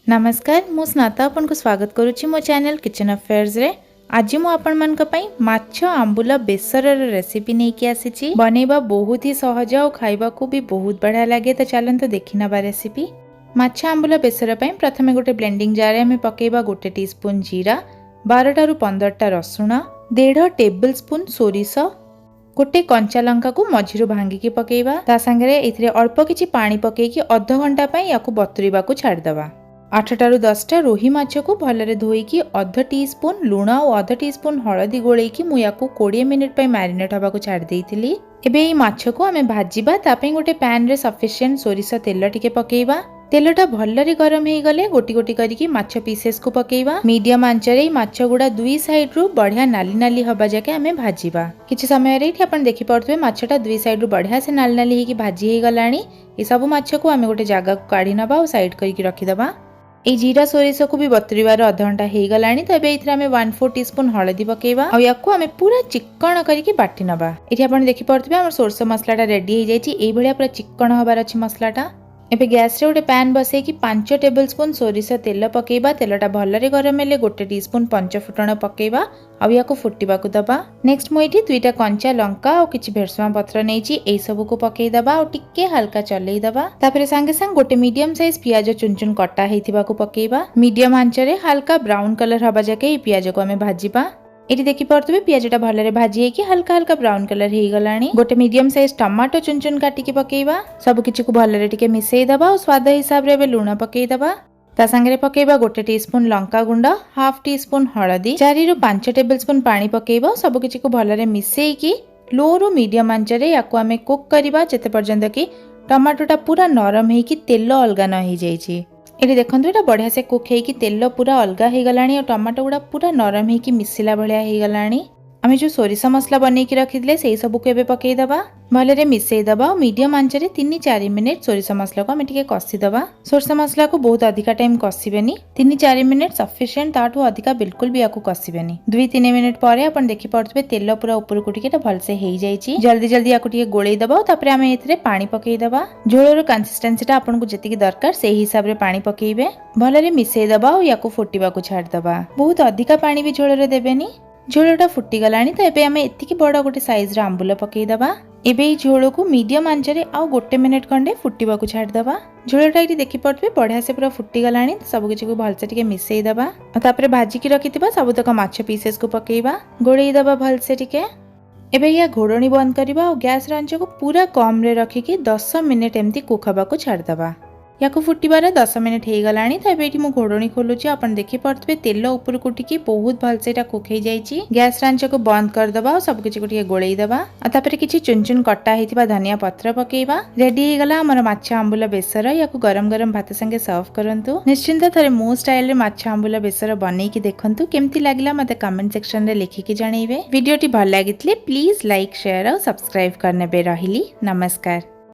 नमस्कार मु स्नाता आपन को स्वागत करुच्ची मो चैनल किचन अफेयर्स रे। आज मु आपण मन को पई माछ आंबुल बेसर रेसिपी नहीं कि आसीची। बनेबा बहुत ही सहज और खाइबा को भी बहुत बढ़िया लगे। तो चलंतु देखि नबा रेसिपी। माछ आंबुल बेसर पई प्रथमे गोटे ब्लेंडिंग जार में पकेबा गोटे टीस्पून जीरा, 12 रु 15 रसुण, 1.5 टेबल स्पून सोरिष, गोटे कंचा लंका को मझिरु भांगिकी पकेबा। ता संगे एथिरे अल्प किछि पानी पकेकी अध घंटा पई याकु बतुरीबा को छाड़ दबा। 8 रु 10 रोही माछ को भलरे धोईकी अध टीस्पून लुण और अध टीस्पून हळदी गोलेकी मु याकु 20 मिनिट पई मैरिनेट हबा को छाड़ देइथिली। एबे ई माछ को हमें भाजीबा। ता पई गोटे पैन रे सफिशिएंट सोरिष तेल टिके पकेबा। तेलटा भलरे गरम हे गले गोटी गोटी करिकी माछ पीसेस को पकेबा। मीडियम आंच रे माछ गुडा दुई साइड रु बढ़िया नाली नाली हबा जाके हमें भाजीबा। किछि समय रे आपण देखि पड़थबे माछटा दुई साइड रु बढ़िया से नाली नाली हेकी भाजी हे गलानी। ए सब माछ को हमें गोटे जगह को काढी नबा और साइड करिकी रखि दबा। ए जीरा सोरिष को भी बतुरीबार अध घंटा हो गलानी। तो एबे इथरा हमें 1/4 टीस्पून हळदी पकेबा और याकू हमें पूरा चिक्कण करके बाटी नबा। एठी आपण देखि पड़थबे हमर सोरस मसलाटा रेडी हो जाइछि। एई भलिया पूरा चिक्कण हबार अछि मसलाटा। एबे गैस रे गोटे पैन बसई कि 5 टेबल स्पून सोरिष तेल पकेबा। तेलटा भलरे गरम हेले गोटे टीस्पून पंचफुटण पकेबा और याकू फुटिबा को दबा। नेक्स्ट मु एठी 2टा कंचा लंका और किछि भेरसुआ पत्र नेछि। एई सब को पकेई दबा और टिके हल्का चलेई दबा। तापरे संगे संग गोटे मीडियम साइज पियाज चुन चुन कटा हेथिबा को पकेबा। मीडियम आंच रे हल्का ब्राउन कलर हबा जाके ए पियाज को हमें भाजीबा। एटी देखि पड़थबे पियाजटा भलरे भाजी हेकी हल्का हल्का ब्राउन कलर हे गलानी। गोटे मीडियम साइज टमाटो चुन चुन काटी के पकेबा। सब किछि को भलरे टिके मिसेई दबा और स्वाद हिसाब रे लूण पकेई दबा। ता संगे पकेबा गोटे टीस्पून लंका गुंड, हाफ टीस्पून हळदी, 4 रु 5 टेबल स्पून पानी पकेबा। सब किछि को भलरे मिसेई की लो रु मीडियम आंच रे याकू हमें कुक करिबा जेते पर्यंत कि टमाटोटा पूरा नरम हेकी तेल अलगा न हे जाइछि। एटी देखंतु एटा बढ़िया से कुक हेकी तेल पूरा अलगा हे गलानी और टमाटो गुडा पूरा नरम हेकी मिसिला भलिया हे गलानी। आमे जो सोरिष मसला बनै कि रखिदिले सेही सब को एबे पकेई दबा। भलरे मिसेई दबा और मीडियम आंच रे 3-4 मिनिट सोरिष मसला को हमें टिके कसी दबा। सोरिष मसला को बहुत अधिका टाइम कसीबेनी। 3-4 मिनिट सफिशिएंट, ताठू अधिका बिल्कुल भी याकू कसीबेनी। 2-3 मिनिट परे आपण देखि पड़थबे तेल पूरा ऊपर को टिके भल से हेई जाईची। जल्दी जल्दी याकू टिके गोळेई दबा। तापरे हमें एथिरे पानी पकेई दबा। झोळर कंसिस्टेंसीटा आपण को जेतिकी दरकार सेही हिसाब रे पानी पकेइबे। भलरे मिसेई दबा और याकू फुटिबा को छाड़ दबा। बहुत अधिका पानी भी झोळरे देबेनी। झोलटा फुटी गलानी। तो एबे हमें एतिकी बड़ गोटे साइज रे आंबुल पकेई दबा। एबे ई झोल को मीडियम आंच रे आ गोटे मिनिट खंडे फुटिबा को छाड़ दबा। झोलटा एटी देखि पड़थबे बढ़िया से पूरा फुटी गलानी। सब किछि को भल से टिके मिसेई दबा और तापरे भाजी की रखिथिबा सबतक माछ पीसेस को पकेइबा। गोळेई दबा भल से टिके। एबे या घोड़णी बंद करिबा और गैस रे आंच को पूरा कम रे रखिकी 10 मिनिट एम्ति कुक हबा को छाड़ दबा। याकू फुटिबार 10 मिनिट हो गलानी। तो एबे मु घोड़णी खोलुची। आपण देखि पड़थबे तेल ऊपर को टिकी बहुत भल से एटा कुक हे जाईची। गैस रांच को बंद कर दबा और सब किछि को टिके गोळेई दबा और तापरे किछि चुन चुन कटा हेतिबा धनिया पत्र पकेइबा। रेडी हे गला हमर माछ आंबुल बेसर। याकू गरम गरम भात संगे सर्व करंतु। निश्चिंत थरे मो स्टाइल रे माछ आंबुल बेसर बनै कि देखंतु केमति लागला मते कमेंट सेक्शन रे लिखि कि जणैबे। वीडियोटी भल लागितले प्लीज लाइक शेयर और सब्सक्राइब करने बे रहिली। नमस्कार।